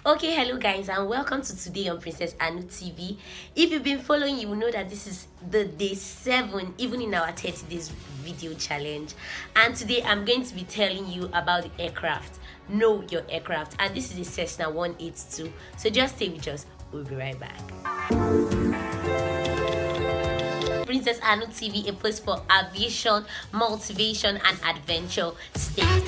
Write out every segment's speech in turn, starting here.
Okay, hello guys, and welcome to today on Princess Anu TV. If you've been following, you will know that this is the day 7, even in our 30 days video challenge. And today I'm going to be telling you about the aircraft. Know your aircraft, and this is a Cessna 182. So just stay with us. We'll be right back. Princess Anu TV, a place for aviation, motivation, and adventure. Stay tuned.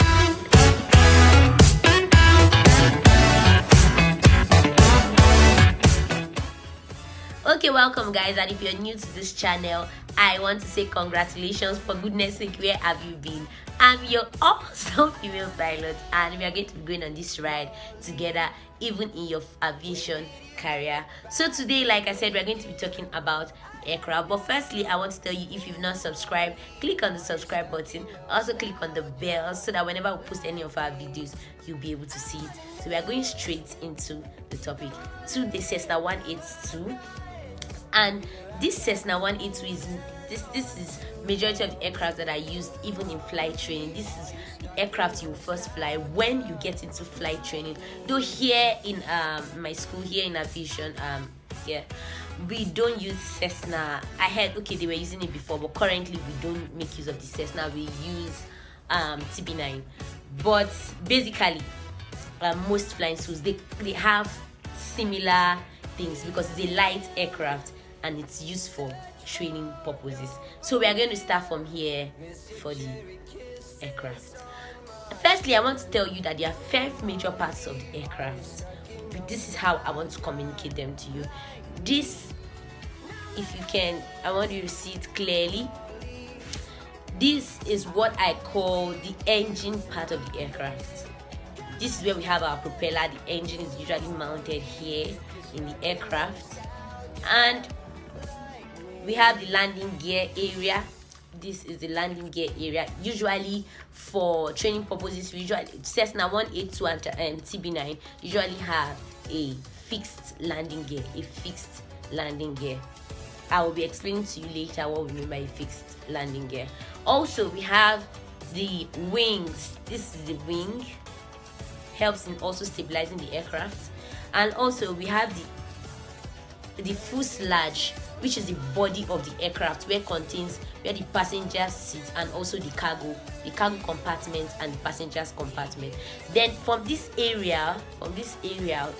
Okay, welcome guys, and if you're new to this channel, I want to say congratulations. For goodness sake, where have you been? I'm your awesome female pilot, and we are going to be going on this ride together, even in your aviation career. So today, like I said, we're going to be talking about aircraft. But firstly, I want to tell you, if you've not subscribed, click on the subscribe button. Also click on the bell so that whenever we post any of our videos, you'll be able to see it. So we are going straight into the topic. To the Cessna 182. And this Cessna 182 is this is majority of the aircraft that are used even in flight training. This is the aircraft you will first fly when you get into flight training. Though here in my school, here in aviation, we don't use Cessna. I heard they were using it before, but currently we don't make use of the Cessna. We use TB9. But basically, most flying schools they have similar things because it's a light aircraft and it's used for training purposes. So we are going to start from here for the aircraft. Firstly, I want to tell you that there are 5 major parts of the aircraft. This is how I want to communicate them to you. This, if you can, I want you to see it clearly. This is what I call the engine part of the aircraft. This is where we have our propeller. The engine is usually mounted here in the aircraft, and we have the landing gear area. This is the landing gear area. Usually for training purposes, Cessna 182 and TB9 usually have a fixed landing gear. I will be explaining to you later what we mean by a fixed landing gear. Also, we have the wings. This is the wing, helps in also stabilizing the aircraft. And also we have the fuselage, which is the body of the aircraft, where the passenger seats and also the cargo compartment and the passenger's compartment. Then from this area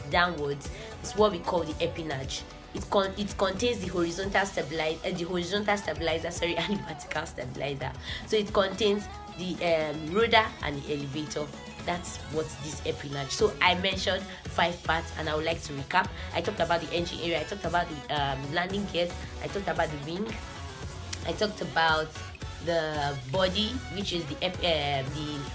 downwards is what we call the empennage. It contains the horizontal stabilizer, and the vertical stabilizer. So it contains the rudder and the elevator. That's what this empennage. So I mentioned 5 parts, and I would like to recap. I talked about the engine area, I talked about the landing gears, I talked about the wing, I talked about the body, which is the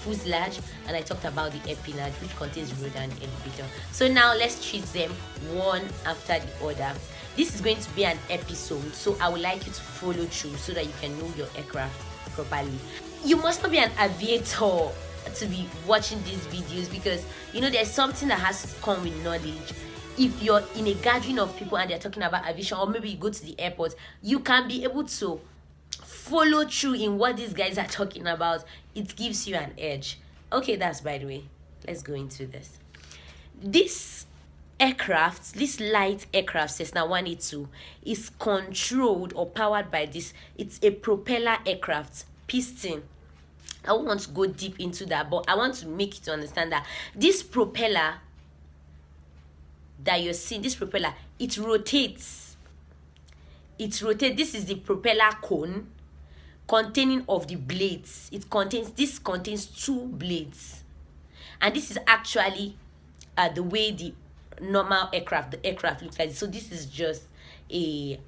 fuselage, and I talked about the empennage, which contains the rudder and the elevator. So now let's treat them one after the other. This is going to be an episode, so I would like you to follow through so that you can know your aircraft properly. You must not be an aviator to be watching these videos, because there's something that has to come with knowledge. If you're in a gathering of people and they're talking about aviation, or maybe you go to the airport, you can be able to follow through in what these guys are talking about. It gives you an edge. Okay, that's by the way. Let's go into this. This light aircraft, Cessna 182, is controlled or powered by this. It's a propeller aircraft, piston. I won't want to go deep into that, but I want to make you to understand that this propeller that you're seeing, it rotates. This is the propeller cone containing of the blades. This contains 2 blades, and this is actually the way the aircraft looks like. So this is just a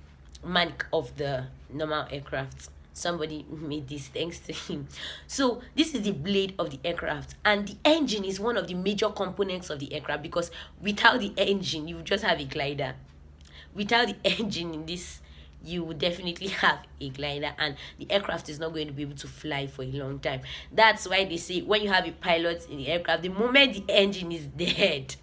manic of the normal aircraft. Somebody made this, thanks to him. So this is the blade of the aircraft, and the engine is one of the major components of the aircraft, because without the engine you just have a glider. Without the engine in this, you would definitely have a glider, and the aircraft is not going to be able to fly for a long time. That's why they say when you have a pilot in the aircraft, the moment the engine is dead,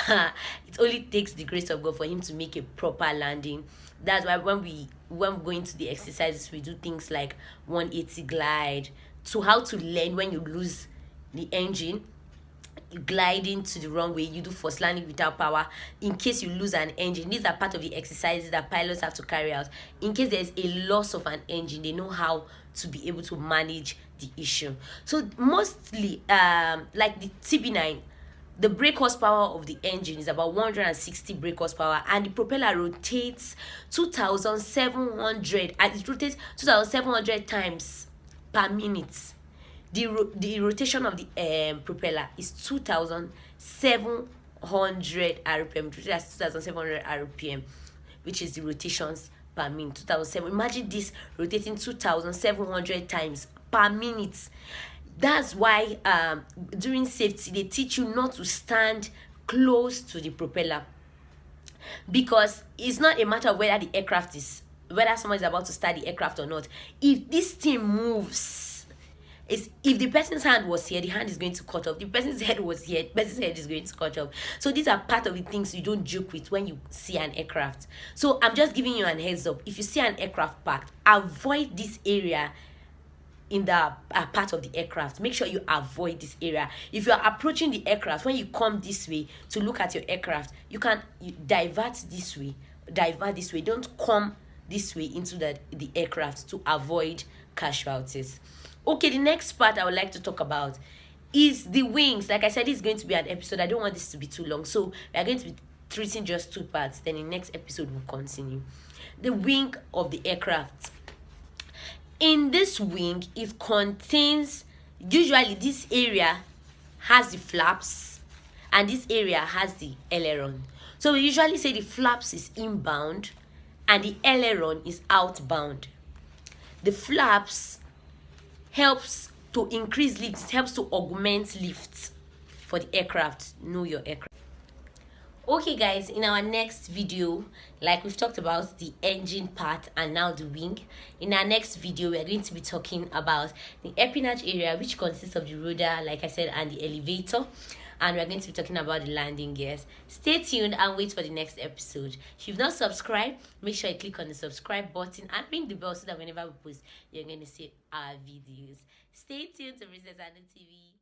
it only takes the grace of God for him to make a proper landing. That's why when we go into the exercises, we do things like 180 glide, to how to learn when you lose the engine. gliding to the runway, you do forced landing without power. In case you lose an engine, these are part of the exercises that pilots have to carry out. In case there's a loss of an engine, they know how to be able to manage the issue. So mostly like the TB9, the brake horsepower of the engine is about 160 brake horsepower, and the propeller rotates 2,700, and it rotates 2,700 times per minute. The rotation of the propeller is 2,700 rpm. That's 2,700 rpm, which is the rotations per minute. 2,700. Imagine this rotating 2,700 times per minute. That's why during safety they teach you not to stand close to the propeller, because it's not a matter of whether someone is about to start the aircraft or not. If this thing moves, if the person's hand was here, the hand is going to cut off. If the person's head was here, the person's head is going to cut off. So these are part of the things you don't joke with when you see an aircraft. So I'm just giving you an heads up. If you see an aircraft parked, avoid this area in the part of the aircraft. Make sure you avoid this area. If you are approaching the aircraft, when you come this way to look at your aircraft, you divert this way. Don't come this way into the aircraft to avoid casualties. Okay, the next part I would like to talk about is the wings. Like I said, this is going to be an episode. I don't want this to be too long, so we are going to be treating just 2 parts. Then in the next episode we'll continue. The wing of the aircraft. In this wing, it contains, usually this area has the flaps and this area has the aileron. So we usually say the flaps is inbound and the aileron is outbound. The flaps helps to increase lift, it helps to augment lift for the aircraft. Know your aircraft. Okay guys, in our next video, like we've talked about the engine part and now the wing, in our next video we are going to be talking about the empennage area, which consists of the rudder, like I said, and the elevator, and we're going to be talking about the landing gears. Stay tuned and wait for the next episode. If you've not subscribed, make sure you click on the subscribe button and ring the bell so that whenever we post, you're going to see our videos. Stay tuned to Princess Anu TV.